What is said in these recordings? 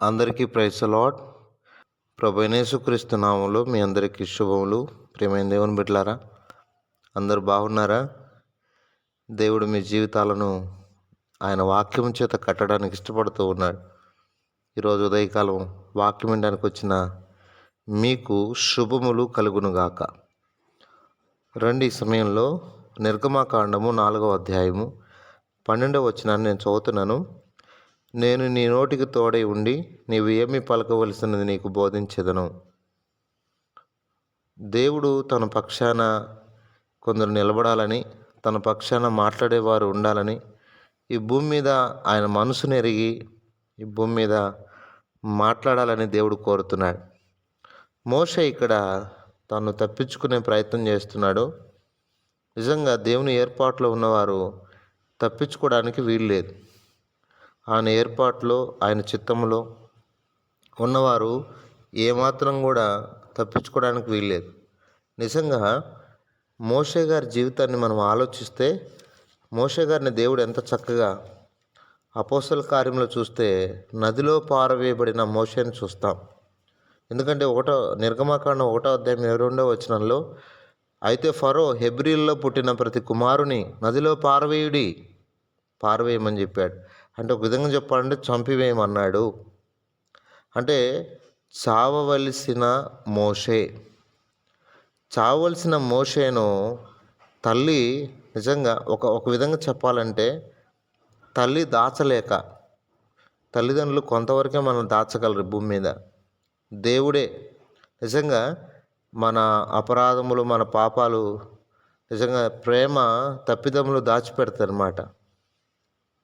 అందరికీ praise the lord. ప్రభువైన యేసుక్రీస్తు నామములో మీ అందరికీ శుభములు. ప్రియమైన దేవుని బిడ్డలారా, అందరూ బాగున్నారా? దేవుడు మీ జీవితాలను ఆయన వాక్యం చేత కట్టడానికి ఇష్టపడుతూ ఉన్నాడు. ఈరోజు ఉదయకాలం వాక్యం వినడానికి వచ్చిన మీకు శుభములు కలుగునుగాక. రండి, ఈ సమయంలో నిర్గమకాండము 4వ అధ్యాయము 12వ వచనాన్ని నేను చదువుతున్నాను. నేను నీ నోటికి తోడై ఉండి నీవు ఏమి పలకవలసినది నీకు బోధించెదను. దేవుడు తన పక్షాన కొందరు నిలబడాలని, తన పక్షాన మాట్లాడేవారు ఉండాలని, ఈ భూమి మీద ఆయన మనసును ఎరిగి ఈ భూమి మీద మాట్లాడాలని దేవుడు కోరుతున్నాడు. మోషే ఇక్కడ తను తప్పించుకునే ప్రయత్నం చేస్తున్నాడు. నిజంగా దేవుని ఏర్పాటులో ఉన్నవారు తప్పించుకోవడానికి వీల్లేదు. ఆయన ఏర్పాటులో, ఆయన చిత్తంలో ఉన్నవారు ఏమాత్రం కూడా తప్పించుకోవడానికి వీల్లేదు. నిజంగా మోషే గారి జీవితాన్ని మనం ఆలోచిస్తే, మోషే గారిని దేవుడు ఎంత చక్కగా అపోస్తల కార్యంలో చూస్తే నదిలో పారవేయబడిన మోషేని చూస్తాం. ఎందుకంటే నిర్గమకాండం 1వ అధ్యాయం 22వ వచనంలో, అయితే ఫరో హెబ్రీల్లో పుట్టిన ప్రతి కుమారుని నదిలో పారవేయమని చెప్పాడు. అంటే ఒక విధంగా చెప్పాలంటే చంపివేయమన్నాడు. అంటే చావవలసిన మోషేను తల్లి, నిజంగా ఒక విధంగా చెప్పాలంటే తల్లి దాచలేక, తల్లిదండ్రులు కొంతవరకే మనం దాచగలరు భూమి మీద. దేవుడే నిజంగా మన అపరాధములు, మన పాపాలు, నిజంగా ప్రేమ తప్పిదములు దాచిపెడతారన్నమాట.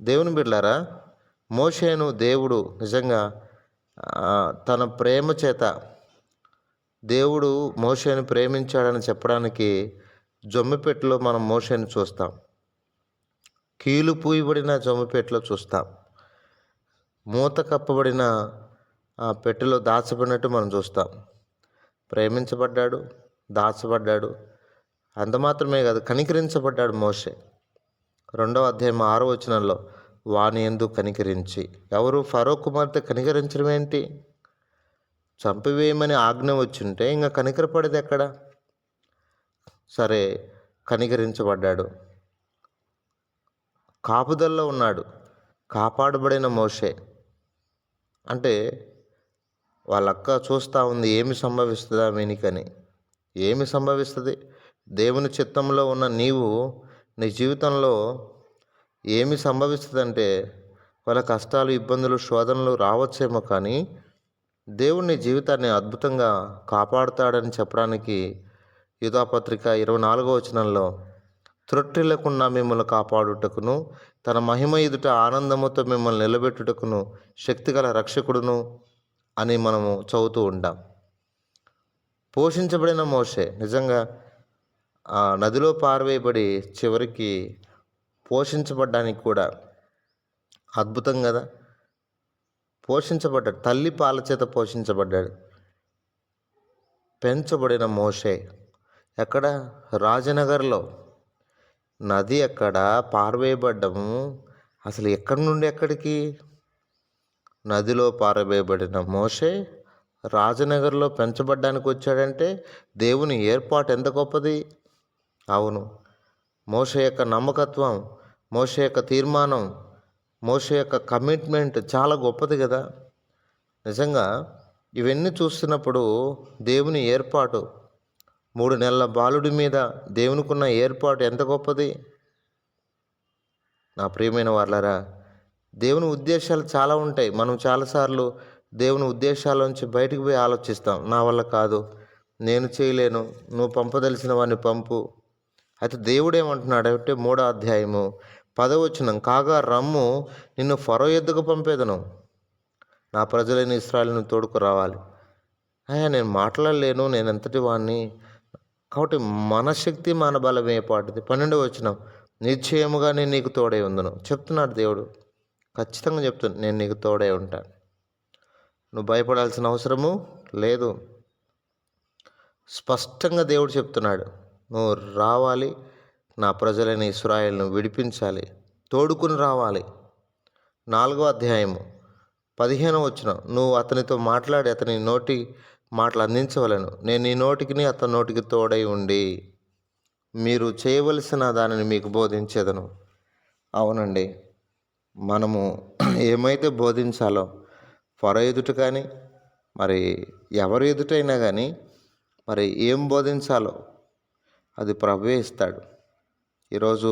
దేవుని బిడ్డలారా, మోషేను దేవుడు నిజంగా తన ప్రేమ చేత దేవుడు మోషేను ప్రేమించాడని చెప్పడానికి జొమ్మిపెట్టులో మనం మోషేను చూస్తాం. కీలు పూయబడిన జొమ్మిపెట్టులో చూస్తాం. మూత కప్పబడిన ఆ పెట్టెలో దాచబడినట్టు మనం చూస్తాం. ప్రేమించబడ్డాడు, దాచబడ్డాడు. అంత మాత్రమే కాదు, కనికరించబడ్డాడు మోషే. 2వ అధ్యాయం 6వ వచనంలో, వాని యందు కనికరించి. ఎవరు? ఫరో కుమార్తె కనికరించడం ఏంటి? చంపివేయమని ఆజ్ఞ వచ్చుంటే ఇంకా కనికరపడేది ఎక్కడ? సరే, కనికరించబడ్డాడు, కాపుదల్లో ఉన్నాడు, కాపాడబడిన మోషే. అంటే వాళ్ళ అక్క చూస్తూ ఉంది, ఏమి సంభవిస్తుందా వీనికని. ఏమి సంభవిస్తుంది? దేవుని చిత్తంలో ఉన్న నీవు, నీ జీవితంలో ఏమి సంభవిస్తుందంటే, వాళ్ళ కష్టాలు, ఇబ్బందులు, శోధనలు రావచ్చేమో, కానీ దేవుని జీవితాన్ని అద్భుతంగా కాపాడుతాడని చెప్పడానికి యూదాపత్రిక 24వ వచనంలో, త్రొట్టిల్లకుండా మిమ్మల్ని కాపాడుటకును, తన మహిమ ఎదుట ఆనందముతో మిమ్మల్ని నిలబెట్టుటకును శక్తిగల రక్షకుడును అని మనము చదువుతూ ఉంటాం. పోషించబడిన మోషే నిజంగా ఆ నదిలో పారవేయబడి చివరికి పోషించబడ్డానికి కూడా అద్భుతం కదా. పోషించబడ్డాడు, తల్లి పాల చేత పోషించబడ్డాడు. పెంచబడిన మోషే ఎక్కడ? రాజనగర్లో. నది ఎక్కడ? పారవేయబడ్డము అసలు ఎక్కడి నుండి ఎక్కడికి? నదిలో పారవేయబడిన మోషే రాజనగర్లో పెంచబడ్డానికి వచ్చాడంటే దేవుని ఏర్పాటు ఎంత గొప్పది. అవును, మోషే యొక్క నమ్మకత్వం, మోషే యొక్క తీర్మానం, మోషే యొక్క కమిట్మెంట్ చాలా గొప్పది కదా. నిజంగా ఇవన్నీ చూస్తున్నప్పుడు దేవుని ఏర్పాటు, 3 నెలల బాలుడి మీద దేవునికున్న ఏర్పాటు ఎంత గొప్పది. నా ప్రియమైన వాళ్ళారా, దేవుని ఉద్దేశాలు చాలా ఉంటాయి. మనం చాలాసార్లు దేవుని ఉద్దేశాల్లోంచి బయటికి పోయి ఆలోచిస్తాం. నా వల్ల కాదు, నేను చేయలేను, నువ్వు పంపదలిసిన వాడిని పంపు. అయితే దేవుడు ఏమంటున్నాడు అంటే 3వ అధ్యాయము 10వ వచనం, కాగా రమ్ము, నిన్ను ఫరో ఎద్దుకు పంపేదను, నా ప్రజలైన ఇశ్రాయేలును తోడుకు రావాలి. నేను మాట్లాడలేను, నేను ఎంతటి వాడిని, కాబట్టి మన శక్తి మన బలమే పాటిది. 12వ వచనం, నిశ్చయముగా నేను నీకు తోడై ఉందును. చెప్తున్నాడు దేవుడు, ఖచ్చితంగా చెప్తున్నాను, నేను నీకు తోడై ఉంటాను. నువ్వు భయపడాల్సిన అవసరము లేదు. స్పష్టంగా దేవుడు చెప్తున్నాడు, నువ్వు రావాలి, నా ప్రజలైన ఇశ్రాయేలును విడిపించాలి, తోడుకుని రావాలి. 4వ అధ్యాయము 15వ వచనం, నువ్వు అతనితో మాట్లాడి అతని నోటి మాటలు అందించవలెను. నేను నీ నోటికిని అతని నోటికి తోడై ఉండి మీరు చేయవలసిన దానిని మీకు బోధించేదను. అవునండి, మనము ఏమైతే బోధించాలో ఫరో ఎదుట కానీ మరి ఎవరి ఎదుటైనా కానీ మరి ఏం బోధించాలో అది ప్రభువే ఇస్తాడు. ఈరోజు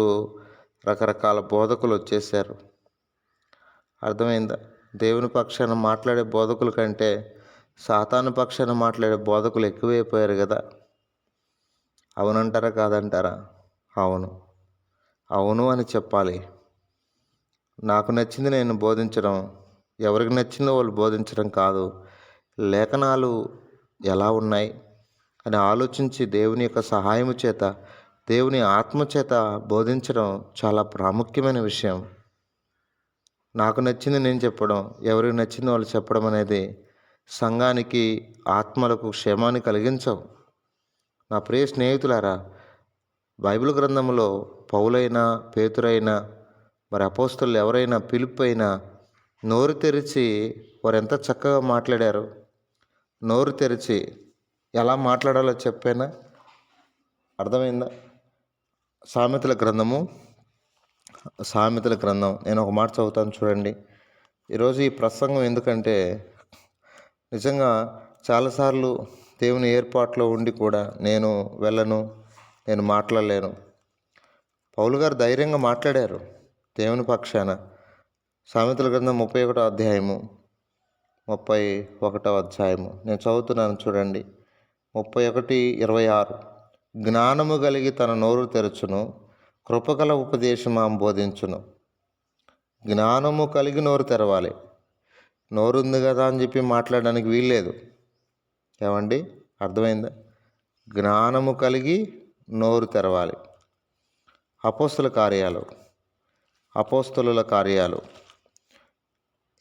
రకరకాల బోధకులు వచ్చేసారు. అర్థమైందా? దేవుని పక్షాన మాట్లాడే బోధకుల కంటే సాతాను పక్షాన మాట్లాడే బోధకులు ఎక్కువైపోయారు కదా. అవునంటారా కాదంటారా? అవును, అవును అని చెప్పాలి. నాకు నచ్చింది నేను బోధించడం, ఎవరికి నచ్చిందో వాళ్ళు బోధించడం కాదు. లేఖనాలు ఎలా ఉన్నాయి అని ఆలోచించి దేవుని యొక్క సహాయము చేత, దేవుని ఆత్మ చేత బోధించడం చాలా ప్రాముఖ్యమైన విషయం. నాకు నచ్చింది నేను చెప్పడం, ఎవరికి నచ్చింది వాళ్ళు చెప్పడం అనేది సంఘానికి, ఆత్మలకు క్షేమాన్ని కలిగించవు. నా ప్రియ స్నేహితులారా, బైబిల్ గ్రంథంలో పౌలైనా, పేతురైనా, మరి అపోస్తలులు ఎవరైనా, ఫిలిప్పు అయినా నోరు తెరిచి వారు ఎంత చక్కగా మాట్లాడారు. నోరు తెరిచి ఎలా మాట్లాడాలో చెప్పానా? అర్థమైందా? సామెతల గ్రంథం నేను ఒక మాట చదువుతాను చూడండి. ఈరోజు ఈ ప్రసంగం ఎందుకంటే నిజంగా చాలాసార్లు దేవుని ఏర్పాట్లో ఉండి కూడా నేను వెళ్ళను, నేను మాట్లాడలేను. పౌలు గారు ధైర్యంగా మాట్లాడారు దేవుని పక్షాన. సామెతల గ్రంథం 31వ అధ్యాయము నేను చదువుతున్నాను చూడండి. 31:26, జ్ఞానము కలిగి తన నోరు తెరచును, కృపగల ఉపదేశం ఆమె బోధించును. జ్ఞానము కలిగి నోరు తెరవాలి. నోరు ఉంది కదా అని చెప్పి మాట్లాడడానికి వీల్లేదు. ఏమండి, అర్థమైందా? జ్ఞానము కలిగి నోరు తెరవాలి. అపోస్తలుల కార్యాలు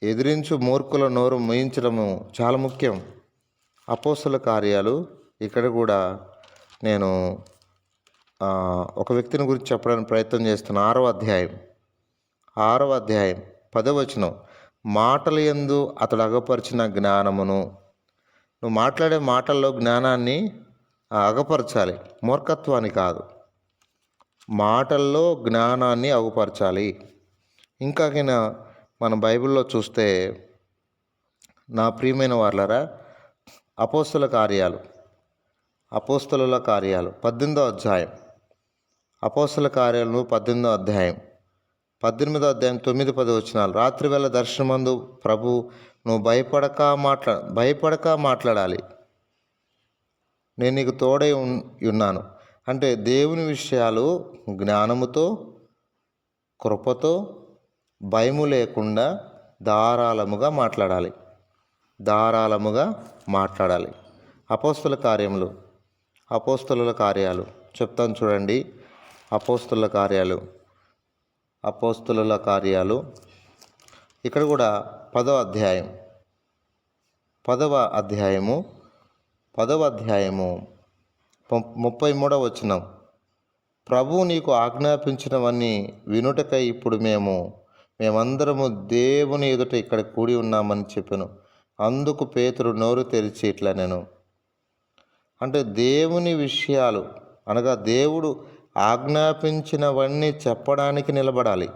ఎదిరించు మూర్ఖుల నోరు మూయించడము చాలా ముఖ్యం. అపోస్తలుల కార్యాలు ఇక్కడ కూడా నేను ఒక వ్యక్తిని గురించి చెప్పడానికి ప్రయత్నం చేస్తున్నా. 6వ అధ్యాయం 10వ వచనం, మాటల యందు అతడు అగపరిచిన జ్ఞానమును. నువ్వు మాట్లాడే మాటల్లో జ్ఞానాన్ని అగపరచాలి, మూర్ఖత్వాన్ని కాదు. మాటల్లో జ్ఞానాన్ని అగుపరచాలి. ఇంకా మన బైబిల్లో చూస్తే నా ప్రియమైన వాళ్ళరా, అపోస్తలుల కార్యాలు 18వ అధ్యాయం, అపోస్తలుల కార్యాలు 18వ అధ్యాయం 9-10 వచనాలు. రాత్రి వేళ దర్శనమందు ప్రభు నువ్వు భయపడక మాట్లాడాలి, నేను నీకు తోడై ఉన్నాను. అంటే దేవుని విషయాలు జ్ఞానముతో, కృపతో, భయము లేకుండా ధారాళముగా మాట్లాడాలి. అపోస్తలుల కార్యాలు చెప్తాను చూడండి. అపోస్తలుల కార్యాలు ఇక్కడ కూడా 10వ అధ్యాయము 33వ వచనం, ప్రభువు నీకు ఆజ్ఞాపించినవన్నీ వినుటకై ఇప్పుడు మేమందరము దేవుని ఎదుట ఇక్కడ కూడి ఉన్నామని చెప్పాను. అందుకు పేతురు నోరు తెరిచి ఇట్లా నేను అంటే దేవుని విషయాలు అనగా దేవుడు ఆజ్ఞాపించినవన్నీ చెప్పడానికి నిలబడాలి.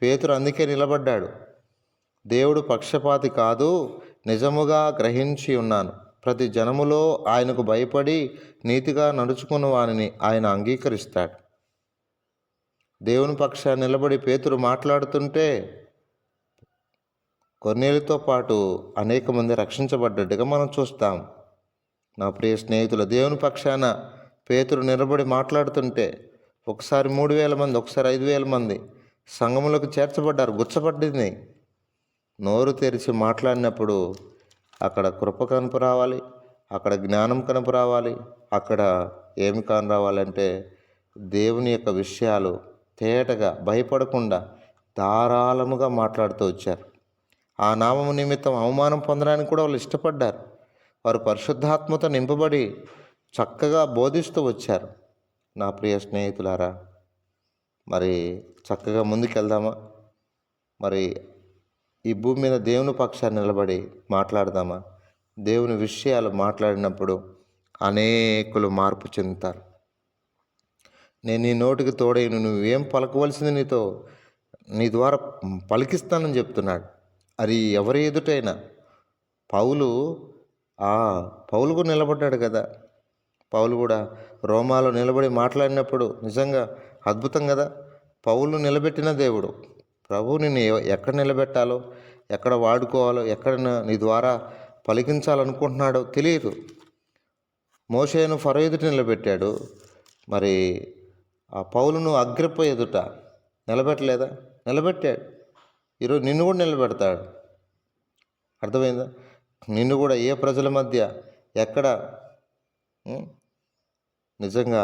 పేతురు అందుకే నిలబడ్డాడు. దేవుడు పక్షపాతి కాదు, నిజముగా గ్రహించి ఉన్నాను. ప్రతి జనములో ఆయనకు భయపడి నీతిగా నడుచుకున్న వానిని ఆయన అంగీకరిస్తాడు. దేవుని పక్షాన్ని నిలబడి పేతురు మాట్లాడుతుంటే కొర్నేలితో పాటు అనేక మంది రక్షించబడ్డట్టుగా మనం చూస్తాం. నా ప్రియ స్నేహితుల, దేవుని పక్షాన పేతురు నిలబడి మాట్లాడుతుంటే ఒకసారి 3,000 మంది, ఒకసారి 5,000 మంది సంఘములకు చేర్చబడ్డారు. గుచ్చబడింది. నోరు తెరిచి మాట్లాడినప్పుడు అక్కడ కృప కనుపు రావాలి, అక్కడ జ్ఞానం కనుపు రావాలి. అక్కడ ఏమి కాని రావాలంటే దేవుని యొక్క విషయాలు తేటగా భయపడకుండా ధారాళముగా మాట్లాడుతూ వచ్చారు. ఆ నామము నిమిత్తం అవమానం పొందడానికి కూడా వాళ్ళు ఇష్టపడ్డారు. వారు పరిశుద్ధాత్మతో నింపబడి చక్కగా బోధిస్తూ వచ్చారు. నా ప్రియ స్నేహితులారా, మరి చక్కగా ముందుకెళ్దామా? మరి ఈ భూమి మీద దేవుని పక్షాన్ని నిలబడి మాట్లాడదామా? దేవుని విషయాలు మాట్లాడినప్పుడు అనేకులు మార్పు చెందుతారు. నేను నీ నోటికి తోడైను, నువ్వేం పలకవలసింది నీ ద్వారా పలికిస్తానని చెప్తున్నాడు. అది ఎవరి ఎదుటైనా. పౌలు పౌలు కూడా నిలబడ్డాడు కదా. పౌలు కూడా రోమాలో నిలబడి మాట్లాడినప్పుడు నిజంగా అద్భుతం కదా. పౌలు నిలబెట్టిన దేవుడు. ప్రభువు నిన్ను ఎక్కడ నిలబెట్టాలో, ఎక్కడ వాడుకోవాలో, ఎక్కడ నీ ద్వారా పలికించాలనుకుంటున్నాడో తెలియదు. మోషేను ఫరో ఎదుట నిలబెట్టాడు. మరి ఆ పౌలును అగ్రిప్ప ఎదుట నిలబెట్టలేదా? నిలబెట్టాడు. ఈరోజు నిన్ను కూడా నిలబెడతాడు. అర్థమైందా? నిన్ను కూడా ఏ ప్రజల మధ్య ఎక్కడ నిజంగా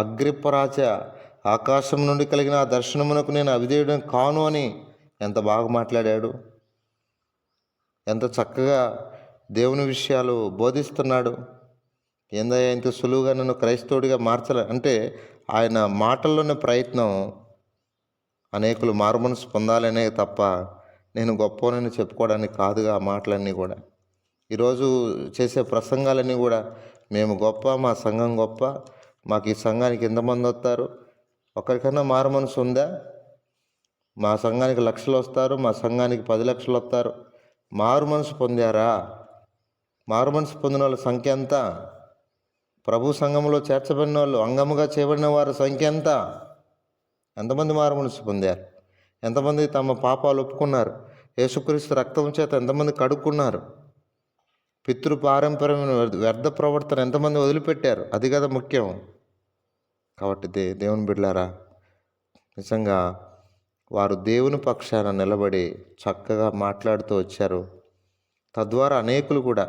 అగ్రిప్పరాజ ఆకాశం నుండి కలిగిన ఆ దర్శనమునకు నేను అవిధేయుడం కాను అని ఎంత బాగా మాట్లాడాడు. ఎంత చక్కగా దేవుని విషయాలు బోధిస్తున్నాడు. ఏందయ్యా ఇంత సులువుగా నన్ను క్రైస్తవుడిగా మార్చాలి అంటే ఆయన మాటల్లోని ప్రయత్నం అనేకులు మారుమనసు పొందాలనే తప్ప నేను గొప్పనని చెప్పుకోవడానికి కాదుగా ఆ మాటలన్నీ కూడా. ఈరోజు చేసే ప్రసంగాలన్నీ కూడా మేము గొప్ప, మా సంఘం గొప్ప, మాకు ఈ సంఘానికి ఎంతమంది వస్తారు, ఒకరికన్నా మారుమనసు ఉందా? మా సంఘానికి లక్షలు వస్తారు, మా సంఘానికి 10 లక్షలు వస్తారు. మారుమనసు పొందారా? మారుమనసు పొందిన వాళ్ళ సంఖ్య ఎంత? ప్రభు సంఘంలో చేర్చబడిన వాళ్ళు, అంగముగా చేయబడిన వారి సంఖ్య ఎంత? ఎంతమంది మారుమనసు పొందారు? ఎంతమంది తమ పాపాలు ఒప్పుకున్నారు? యేసుక్రీస్తు రక్తం చేత ఎంతమంది కడుక్కున్నారు? పితృ పారంపర్యమైన వ్యర్థ ప్రవర్తన ఎంతమంది వదిలిపెట్టారు? అది కదా ముఖ్యం. కాబట్టి దేవుని బిడ్డలారా, నిజంగా వారు దేవుని పక్షాన నిలబడి చక్కగా మాట్లాడుతూ వచ్చారు. తద్వారా అనేకులు కూడా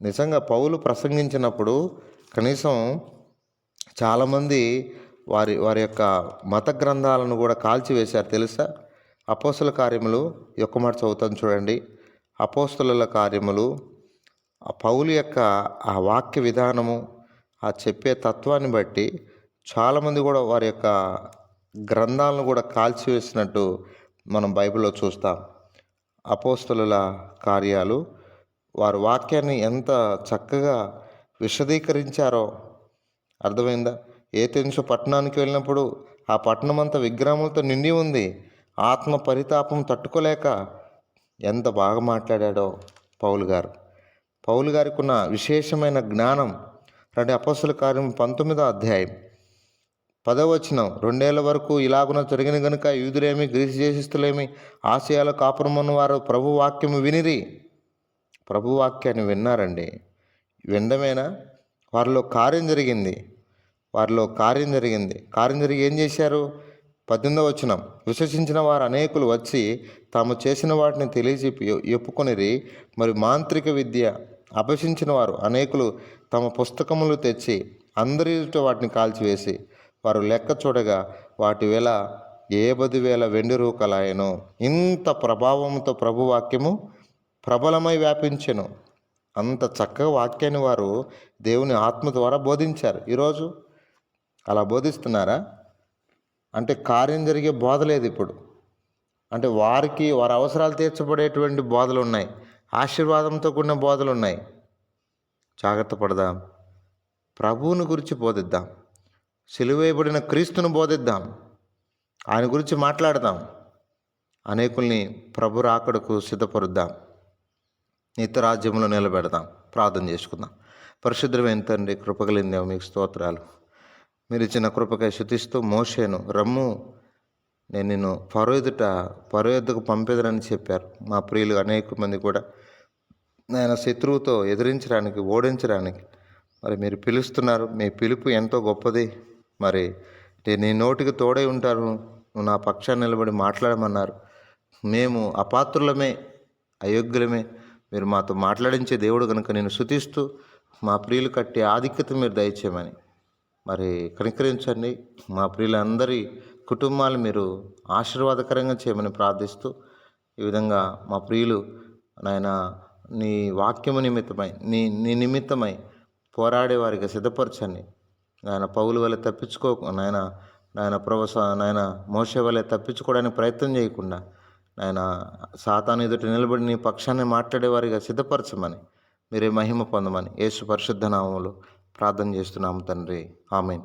నిజంగా పౌలు ప్రసంగించినప్పుడు కనీసం చాలామంది వారి యొక్క మత గ్రంథాలను కూడా కాల్చివేశారు తెలుసా? అపోస్తుల కార్యములు ఒక్క మాట చదువుతాను చూడండి. అపోస్తుల కార్యములు ఆ పౌలు యొక్క ఆ వాక్య విధానము, ఆ చెప్పే తత్వాన్ని బట్టి చాలామంది కూడా వారి యొక్క గ్రంథాలను కూడా కాల్చివేసినట్టు మనం బైబిల్లో చూస్తాం. అపోస్తుల కార్యాలు వారి వాక్యాన్ని ఎంత చక్కగా విశదీకరించారో అర్థమైందా? ఏథెన్సు పట్టణానికి వెళ్ళినప్పుడు ఆ పట్టణం అంతా విగ్రహములతో నిండి ఉంది. ఆత్మ పరితాపం తట్టుకోలేక ఎంత బాగా మాట్లాడాడో పౌలు గారికి ఉన్న విశేషమైన జ్ఞానం. రండి, అపోస్తుల కార్యం 19వ అధ్యాయం 10వ వచనం. 2 ఏళ్ల వరకు ఇలాగున జరిగిన గనుక యూదులేమి, గ్రీసు దేశస్థులేమి, ఆసియాలో కాపురమున్న వారు ప్రభు వాక్యము వినిరి. ప్రభు వాక్యాన్ని విన్నారండి. వినడమేనా? వారిలో కార్యం జరిగింది. కార్యం జరిగి ఏం చేశారు? 18వ వచనం. విశ్వసించిన వారు అనేకులు వచ్చి తాము చేసిన వాటిని తెలియజెప్పి ఒప్పుకొనిరి. మరి మాంత్రిక విద్య అభ్యసించిన వారు అనేకులు తమ పుస్తకములు తెచ్చి అందరి ఎదుట వాటిని కాల్చివేసి వారు లెక్క చూడగా వాటి వేల 70,000 వెండి రూకలాయను. ఇంత ప్రభావంతో ప్రభు వాక్యము ప్రబలమై వ్యాపించెను. అంత చక్కగా వాక్యాన్ని వారు దేవుని ఆత్మ ద్వారా బోధించారు. ఈరోజు అలా బోధిస్తున్నారా? అంటే కార్యం జరిగే బోధ లేదు ఇప్పుడు. అంటే వారి అవసరాలు తీర్చబడేటువంటి బోధలు ఉన్నాయి, ఆశీర్వాదంతో కూడిన బోధలు ఉన్నాయి. జాగ్రత్త పడదాం. ప్రభువుని గురించి బోధిద్దాం. సిలువేయబడిన క్రీస్తును బోధిద్దాం. ఆయన గురించి మాట్లాడదాం. అనేకుల్ని ప్రభు రాకడకు సిద్ధపరుద్దాం. నిత్య రాజ్యంలో నిలబెడదాం. ప్రార్థన చేసుకుందాం. పరిశుద్ధమైన తండ్రి, కృపగలిందేమో మీకు స్తోత్రాలు. మీరు ఇచ్చిన కృపకై శుతిస్తూ మోషేను రమ్ము, నేను నిన్ను ఫరో ఎద్దుకు పంపేదనని చెప్పారు. మా ప్రియులు అనేక మంది కూడా నేను శత్రువుతో ఎదిరించడానికి, ఓడించడానికి మరి మీరు పిలుస్తున్నారు. మీ పిలుపు ఎంతో గొప్పది. మరి నీ నోటికి తోడై ఉంటారు, నువ్వు నా పక్షాన్ని నిలబడి మాట్లాడమన్నారు. మేము అపాత్రులమే, అయోగ్యులమే, మీరు మాతో మాట్లాడించే దేవుడు కనుక నేను శుతిస్తూ మా ప్రియులు కట్టే ఆధిక్యత మీరు దయచేయమని మరి కనికరించండి. మా ప్రియులందరి కుటుంబాలు మీరు ఆశీర్వాదకరంగా చేయమని ప్రార్థిస్తూ, ఈ విధంగా మా ప్రియులు నాయన నీ వాక్యము నిమిత్తమై నీ నిమిత్తమై పోరాడే వారికి సిద్ధపరచండి నాయన. పౌలు వల్ల తప్పించుకోకు నాయన. నాయన మోషే వలె తప్పించుకోవడానికి ప్రయత్నం చేయకుండా నాయన సాతాను ఎదుట నిలబడి నీ పక్షాన్ని మాట్లాడేవారిగా సిద్ధపరచమని మీరే మహిమ పొందమని యేసు పరిశుద్ధ నామములో ప్రార్థన చేస్తున్నాము తండ్రి. ఆమేన్.